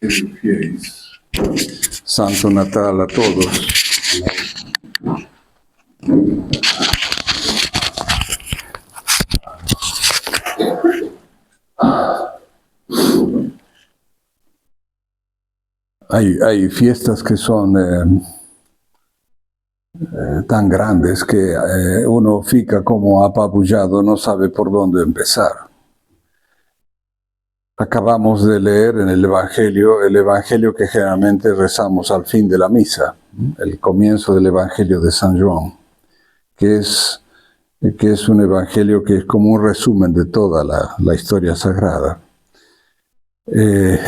Fieis. Santo Natal a todos. Hay fiestas que son tan grandes que uno fica como apabullado, no sabe por dónde empezar. Acabamos de leer en el Evangelio que generalmente rezamos al fin de la misa, el comienzo del Evangelio de San Juan, que es un Evangelio que es como un resumen de toda la historia sagrada.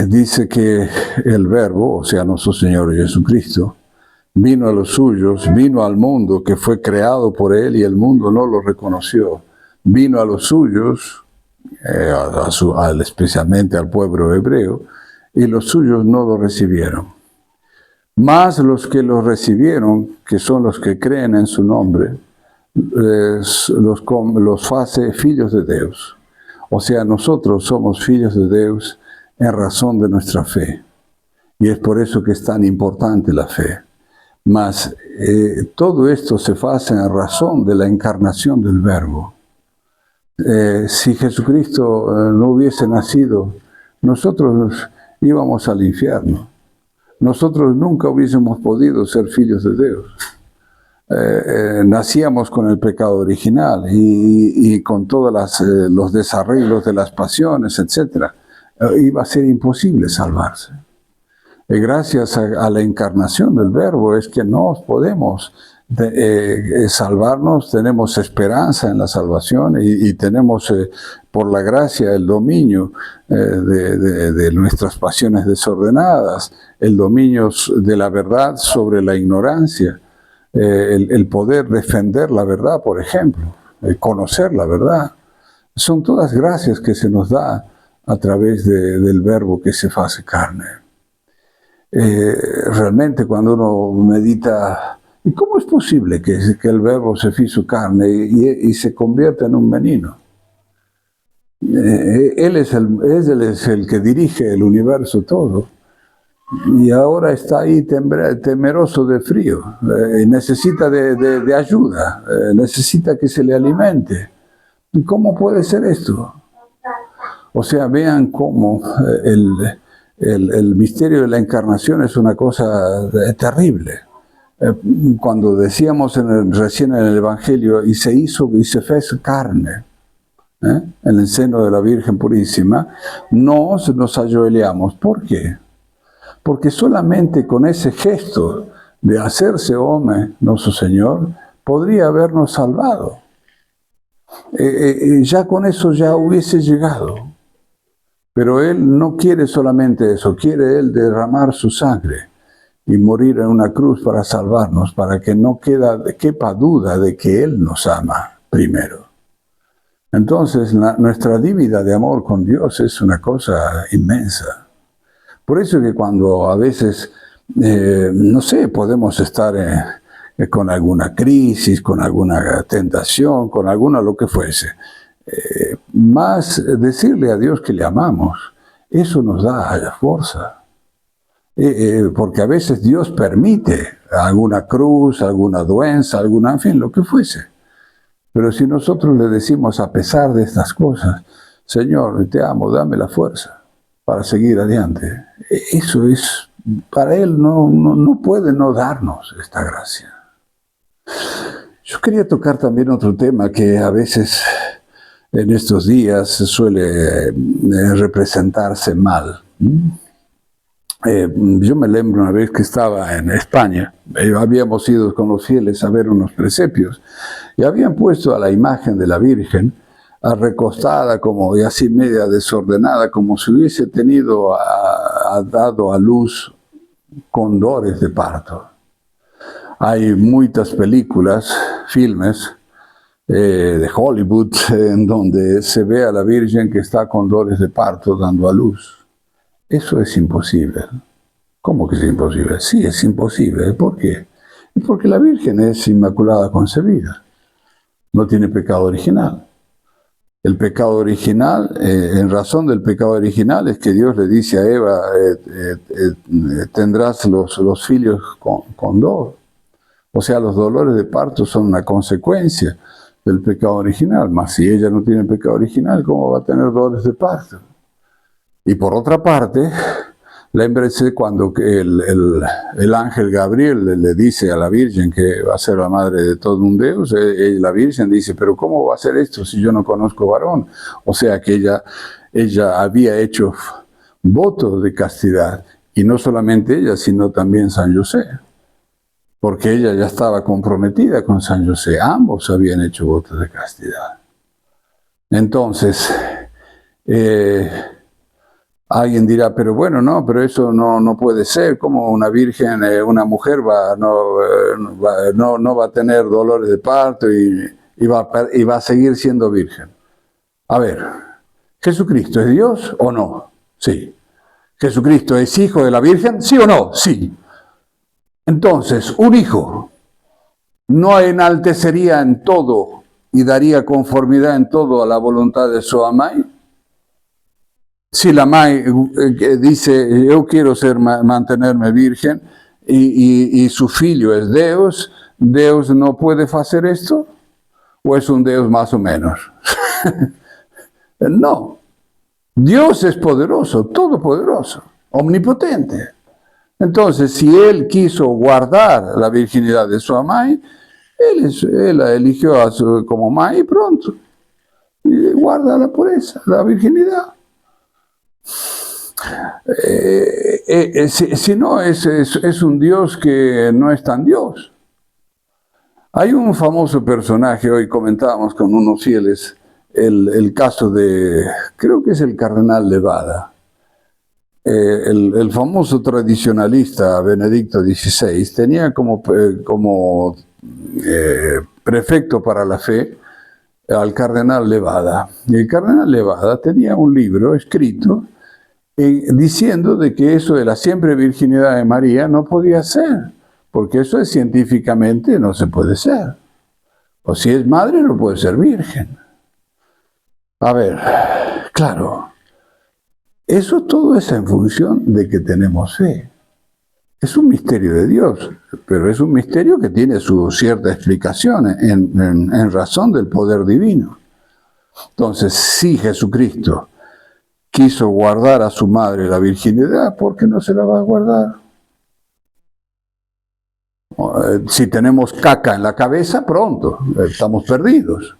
Dice que el Verbo, o sea, nuestro Señor Jesucristo, vino a los suyos, vino al mundo que fue creado por Él y el mundo no lo reconoció. Vino a los suyos, especialmente al pueblo hebreo, y los suyos no lo recibieron. Mas los que lo recibieron, que son los que creen en su nombre, los hace filhos de Dios. O sea, nosotros somos filhos de Dios en razón de nuestra fe. Y es por eso que es tan importante la fe. Mas todo esto se hace en razón de la encarnación del Verbo. Si Jesucristo no hubiese nacido, nosotros íbamos al infierno. Nosotros nunca hubiésemos podido ser filhos de Dios. Nacíamos con el pecado original y con todos los desarreglos de las pasiones, etc. Iba a ser imposible salvarse. Gracias a la encarnación del Verbo es que nos podemos salvarnos, tenemos esperanza en la salvación y tenemos por la gracia el dominio de nuestras pasiones desordenadas, el dominio de la verdad sobre la ignorancia, el poder defender la verdad, por ejemplo, el conocer la verdad. Son todas gracias que se nos da a través del Verbo que se hace carne. Realmente cuando uno medita, ¿y cómo es posible que el Verbo se hizo carne y se convierta en un menino? Él es el que dirige el universo todo. Y ahora está ahí temeroso de frío. Necesita de ayuda. Necesita que se le alimente. ¿Y cómo puede ser esto? O sea, vean cómo el misterio de la encarnación es una cosa terrible. Cuando decíamos recién en el Evangelio, y se fez carne, en el seno de la Virgen Purísima, nos ayoeleamos. ¿Por qué? Porque solamente con ese gesto de hacerse hombre, nuestro Señor, podría habernos salvado. Ya con eso ya hubiese llegado. Pero Él no quiere solamente eso, quiere Él derramar su sangre y morir en una cruz para salvarnos, para que no quepa duda de que Él nos ama primero. Entonces, nuestra dívida de amor con Dios es una cosa inmensa. Por eso que cuando a veces, no sé, podemos estar con alguna crisis, con alguna tentación, con alguna lo que fuese, más decirle a Dios que le amamos, eso nos da fuerza. Porque a veces Dios permite alguna cruz, alguna doença, en fin, lo que fuese. Pero si nosotros le decimos a pesar de estas cosas, Señor, te amo, dame la fuerza para seguir adelante. Eso es, para Él no puede no darnos esta gracia. Yo quería tocar también otro tema que a veces en estos días suele representarse mal. Yo me lembro una vez que estaba en España, habíamos ido con los fieles a ver unos presepios y habían puesto a la imagen de la Virgen recostada como y así media desordenada, como si hubiese dado a luz con dores de parto. Hay muchas películas, filmes de Hollywood en donde se ve a la Virgen que está con dores de parto dando a luz. Eso es imposible. ¿Cómo que es imposible? Sí, es imposible. ¿Por qué? Porque la Virgen es inmaculada concebida. No tiene pecado original. El pecado original, en razón del pecado original, es que Dios le dice a Eva, tendrás los hijos con dolor. O sea, los dolores de parto son una consecuencia del pecado original. Mas si ella no tiene pecado original, ¿cómo va a tener dolores de parto? Y por otra parte, lémbrense cuando el ángel Gabriel le dice a la Virgen que va a ser la madre de todo un Dios, la Virgen dice, pero ¿cómo va a ser esto si yo no conozco varón? O sea que ella había hecho voto de castidad, y no solamente ella, sino también San José, porque ella ya estaba comprometida con San José, ambos habían hecho voto de castidad. Entonces, alguien dirá, pero bueno, no, pero eso no puede ser, como una virgen, una mujer no va a tener dolores de parto y va a seguir siendo virgen. A ver, ¿Jesucristo es Dios o no? Sí. ¿Jesucristo es hijo de la Virgen? ¿Sí o no? Sí. Entonces, un hijo no enaltecería en todo y daría conformidad en todo a la voluntad de su amai. Si la amai dice, yo quiero mantenerme virgen, y su hijo es Dios, ¿Dios no puede hacer esto? ¿O es un Dios más o menos? No. Dios es poderoso, todopoderoso, omnipotente. Entonces, si Él quiso guardar la virginidad de su amai, Él la eligió como amai y pronto. Y guarda la pureza, la virginidad. Si no, es un Dios que no es tan Dios. Hay un famoso personaje, hoy comentábamos con unos fieles, el caso de, creo que es el cardenal Levada. El famoso tradicionalista Benedicto XVI tenía como prefecto para la fe al cardenal Levada. Y el cardenal Levada tenía un libro escrito diciendo de que eso de la siempre virginidad de María no podía ser, porque eso es científicamente no se puede ser. O si es madre no puede ser virgen. A ver, claro, eso todo es en función de que tenemos fe. Es un misterio de Dios, pero es un misterio que tiene su cierta explicación en razón del poder divino. Entonces, si Jesucristo quiso guardar a su madre la virginidad, ¿por qué no se la va a guardar? Si tenemos caca en la cabeza, pronto, estamos perdidos.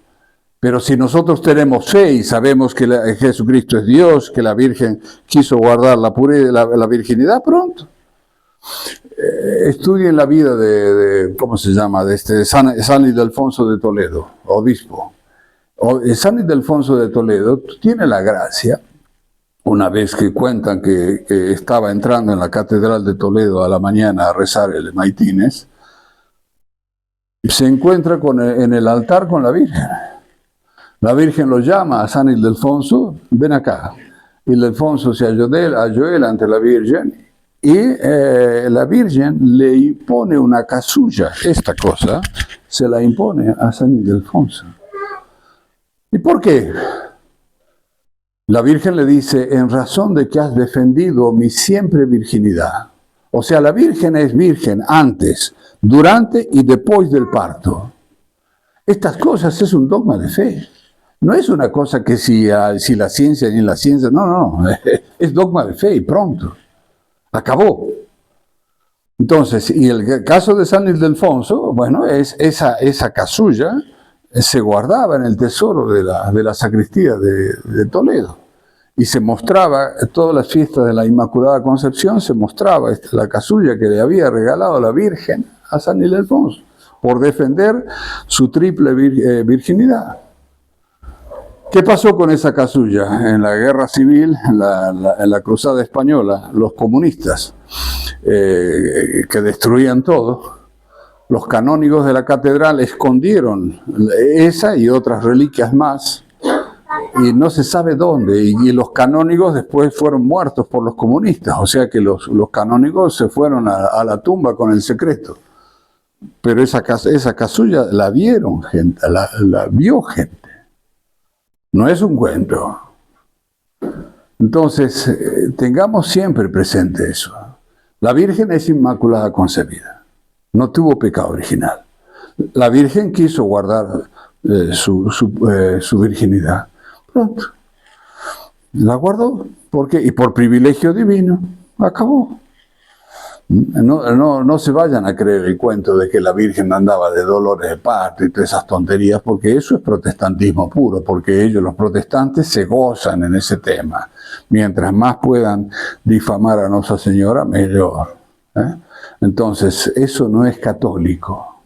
Pero si nosotros tenemos fe y sabemos que Jesucristo es Dios, que la Virgen quiso guardar la pureza, la virginidad, pronto. Estudien la vida ¿cómo se llama? De San Ildefonso de Toledo, obispo. San Ildefonso de Toledo tiene la gracia, una vez que cuentan que estaba entrando en la catedral de Toledo a la mañana a rezar el maitines, se encuentra en el altar con la Virgen. La Virgen lo llama a San Ildefonso, ven acá. Ildefonso se halló ante la Virgen y la Virgen le impone una casulla. Esta cosa se la impone a San Ildefonso. ¿Y por qué? La Virgen le dice, en razón de que has defendido mi siempre virginidad. O sea, la Virgen es virgen antes, durante y después del parto. Estas cosas es un dogma de fe. No es una cosa que si la ciencia ni la ciencia, no, es dogma de fe y pronto. Acabó. Entonces, y el caso de San Ildefonso, bueno, esa casulla se guardaba en el tesoro de la sacristía de Toledo. Y se mostraba, todas las fiestas de la Inmaculada Concepción, se mostraba la casulla que le había regalado la Virgen a San Ildefonso, por defender su triple virginidad. ¿Qué pasó con esa casulla? En la guerra civil, en la cruzada española, los comunistas, que destruían todo, los canónigos de la catedral escondieron esa y otras reliquias más, y no se sabe dónde, y los canónigos después fueron muertos por los comunistas, o sea que los canónigos se fueron a la tumba con el secreto. Pero esa casulla la vieron gente, la vio gente. No es un cuento. Entonces, tengamos siempre presente eso. La Virgen es inmaculada concebida. No tuvo pecado original. La Virgen quiso guardar su virginidad. Pronto. La guardó. ¿Por qué? Y por privilegio divino. Acabó. No se vayan a creer el cuento de que la Virgen andaba de dolores de parto y todas esas tonterías, porque eso es protestantismo puro, porque ellos, los protestantes, se gozan en ese tema. Mientras más puedan difamar a Nuestra Señora, mejor. Entonces, eso no es católico.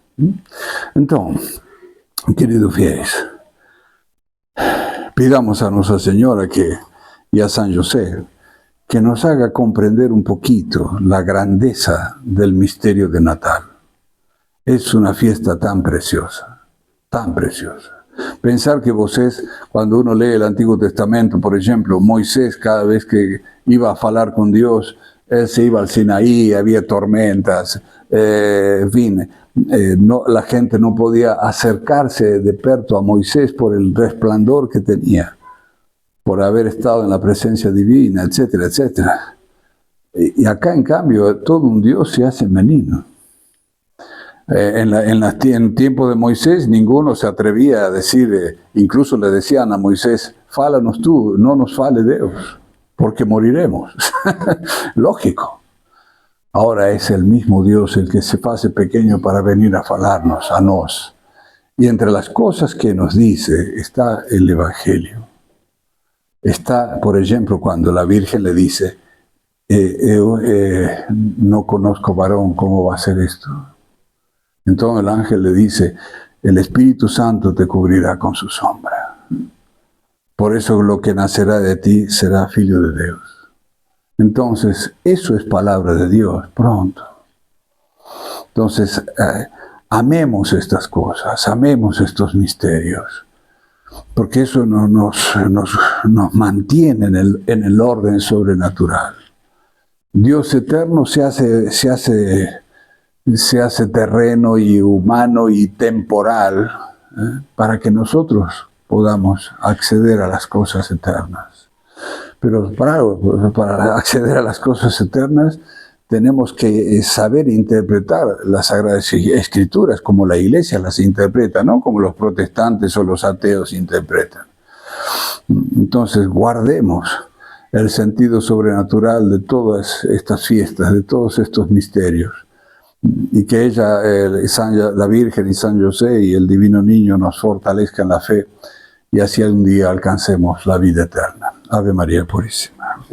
Entonces, queridos fieles, pidamos a Nuestra Señora y a San José que nos haga comprender un poquito la grandeza del misterio de Natal. Es una fiesta tan preciosa, tan preciosa. Pensar que cuando uno lee el Antiguo Testamento, por ejemplo, Moisés, cada vez que iba a hablar con Dios, él se iba al Sinaí, había tormentas, la gente no podía acercarse de perto a Moisés por el resplandor que tenía, por haber estado en la presencia divina, etcétera, etcétera. Y acá, en cambio, todo un Dios se hace menino. En el tiempo de Moisés, ninguno se atrevía a decir, incluso le decían a Moisés, fálanos tú, no nos fale Dios, porque moriremos. Lógico. Ahora es el mismo Dios el que se hace pequeño para venir a falarnos, a nos. Y entre las cosas que nos dice está el Evangelio. Está, por ejemplo, cuando la Virgen le dice, no conozco varón, ¿cómo va a ser esto? Entonces el ángel le dice, el Espíritu Santo te cubrirá con su sombra. Por eso lo que nacerá de ti será Hijo de Dios. Entonces, eso es palabra de Dios, pronto. Entonces, amemos estas cosas, amemos estos misterios. Porque eso nos mantiene en el orden sobrenatural. Dios eterno se hace terreno y humano y temporal para que nosotros podamos acceder a las cosas eternas. Pero para acceder a las cosas eternas tenemos que saber interpretar las Sagradas Escrituras como la Iglesia las interpreta, no como los protestantes o los ateos interpretan. Entonces guardemos el sentido sobrenatural de todas estas fiestas, de todos estos misterios, y que la Virgen y San José y el Divino Niño nos fortalezcan la fe y así un día alcancemos la vida eterna. Ave María Purísima.